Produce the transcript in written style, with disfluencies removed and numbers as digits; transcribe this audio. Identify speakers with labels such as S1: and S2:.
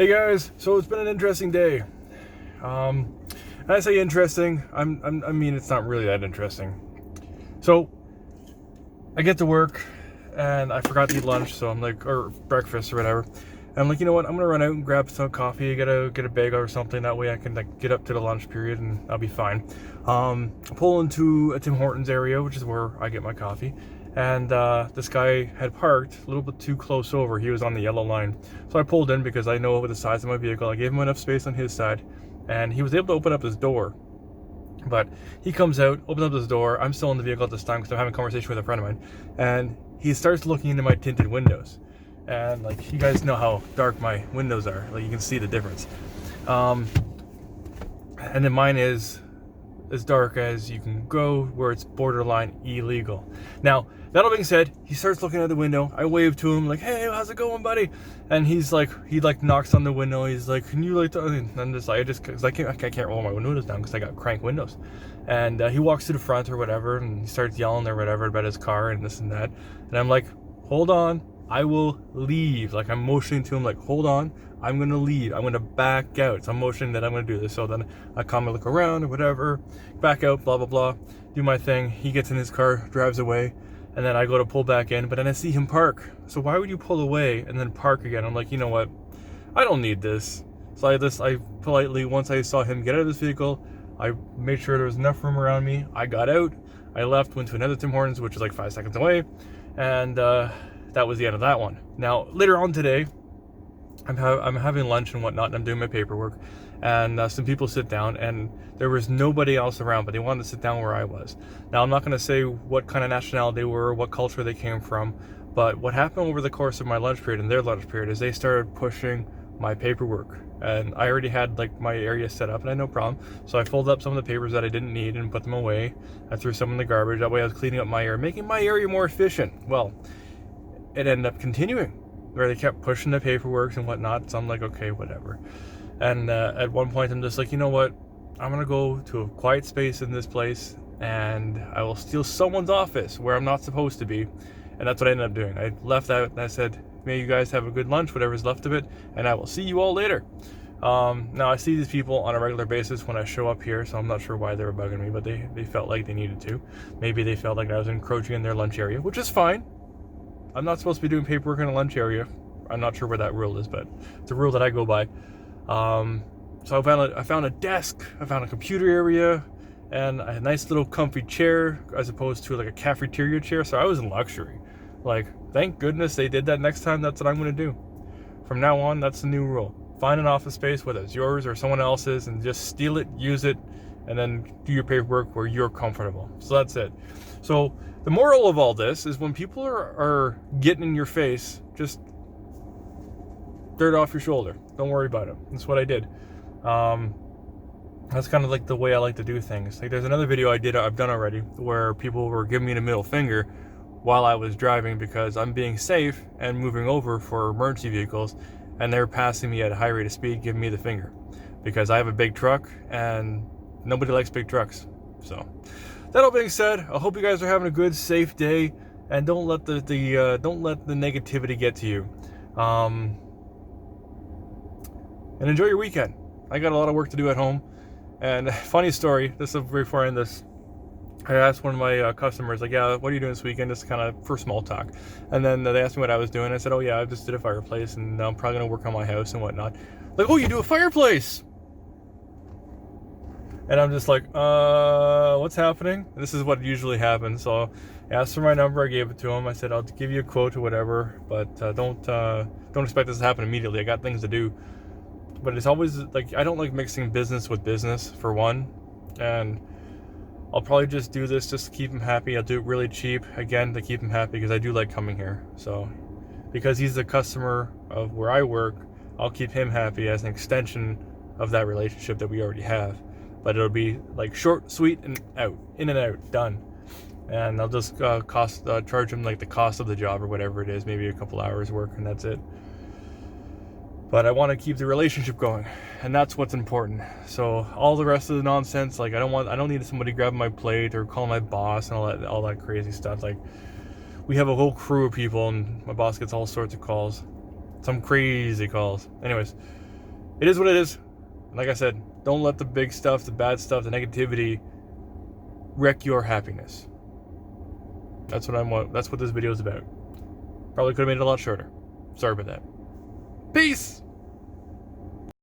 S1: Hey guys, so it's been an interesting day. And I say interesting, I mean it's not really that interesting. So I get to work and I forgot to eat lunch, so I'm like, or breakfast or whatever. And I'm like, you know what? I'm gonna run out and grab some coffee, get a bagel or something. That way I can like get up to the lunch period and I'll be fine. Pull into a Tim Hortons area, which is where I get my coffee. And this guy had parked a little bit too close over. He was on the yellow line. So I pulled in because I know the size of my vehicle. I gave him enough space on his side, and he was able to open up his door. But he comes out, opens up his door. I'm still in the vehicle at this time because I'm having a conversation with a friend of mine. And he starts looking into my tinted windows. And like, you guys know how dark my windows are. Like, you can see the difference. And then mine is as dark as you can go, where it's borderline illegal. Now, that all being said, he starts looking at the window. I wave to him like, "Hey, how's it going, buddy?" And he's like, he like knocks on the window. He's like, "Can you like?" And I'm just like, cause I can't roll my windows down because I got crank windows. And he walks to the front or whatever, and he starts yelling or whatever about his car and this and that. And I'm like, "Hold on, I will leave." Like, I'm motioning to him like, "Hold on, I'm gonna leave. I'm gonna back out." So I'm motioning that I'm gonna do this. So then I calmly look around or whatever, back out, blah blah blah, do my thing. He gets in his car, drives away. And then I go to pull back in, but then I see him park. So why would you pull away and then park again? I'm like, you know what? I don't need this. So I politely, once I saw him get out of this vehicle, I made sure there was enough room around me. I got out. I left, went to another Tim Hortons, which is like 5 seconds away. And that was the end of that one. Now, later on today, I'm having lunch and whatnot, and I'm doing my paperwork. And some people sit down, and there was nobody else around, but they wanted to sit down where I was. Now, I'm not going to say what kind of nationality they were, what culture they came from, but what happened over the course of my lunch period and their lunch period is they started pushing my paperwork. And I already had like my area set up, and I had no problem. So I folded up some of the papers that I didn't need and put them away. I threw some in the garbage. That way I was cleaning up my area, making my area more efficient. Well, it ended up continuing, where they kept pushing the paperwork and whatnot. So I'm like, okay, whatever. And at one point, I'm just like, you know what? I'm going to go to a quiet space in this place, and I will steal someone's office where I'm not supposed to be. And that's what I ended up doing. I left out, and I said, may you guys have a good lunch, whatever's left of it, and I will see you all later. Now, I see these people on a regular basis when I show up here, so I'm not sure why they were bugging me, but they felt like they needed to. Maybe they felt like I was encroaching in their lunch area, which is fine. I'm not supposed to be doing paperwork in a lunch area. I'm not sure where that rule is, but it's a rule that I go by. So I found a desk, I found a computer area, and a nice little comfy chair as opposed to like a cafeteria chair. So I was in luxury. Like, thank goodness they did that. Next time, that's what I'm going to do. From now on, that's the new rule. Find an office space, whether it's yours or someone else's, and just steal it, use it, and then do your paperwork where you're comfortable. So that's it. So the moral of all this is when people are getting in your face, just dirt off your shoulder. Don't worry about it. That's what I did. That's kind of like the way I like to do things. Like, there's another video I've done already where people were giving me the middle finger while I was driving because I'm being safe and moving over for emergency vehicles, and they're passing me at a high rate of speed, giving me the finger because I have a big truck and nobody likes big trucks. So that all being said, I hope you guys are having a good, safe day, and don't let the negativity get to you. And enjoy your weekend. I got a lot of work to do at home. And funny story, this is before I end this. I asked one of my customers, like, yeah, what are you doing this weekend? Just kind of for small talk. And then they asked me what I was doing. I said, oh yeah, I just did a fireplace, and I'm probably going to work on my house and whatnot. Like, oh, you do a fireplace? And I'm just like, what's happening? And this is what usually happens. So I asked for my number, I gave it to him. I said, I'll give you a quote or whatever, but don't expect this to happen immediately. I got things to do. But it's always like, I don't like mixing business with business, for one. And I'll probably just do this just to keep him happy. I'll do it really cheap, again, to keep him happy, because I do like coming here. So because he's a customer of where I work, I'll keep him happy as an extension of that relationship that we already have. But it'll be like short, sweet, and out, in and out, done. And I'll just charge him like the cost of the job or whatever it is, maybe a couple hours work, and that's it. But I want to keep the relationship going, and that's what's important. So all the rest of the nonsense, like, I don't need somebody grabbing my plate or calling my boss and all that crazy stuff. Like, we have a whole crew of people, and my boss gets all sorts of calls, some crazy calls. Anyways, it is what it is. Like I said, don't let the big stuff, the bad stuff, the negativity wreck your happiness. That's what this video is about. Probably could have made it a lot shorter. Sorry about that. Peace!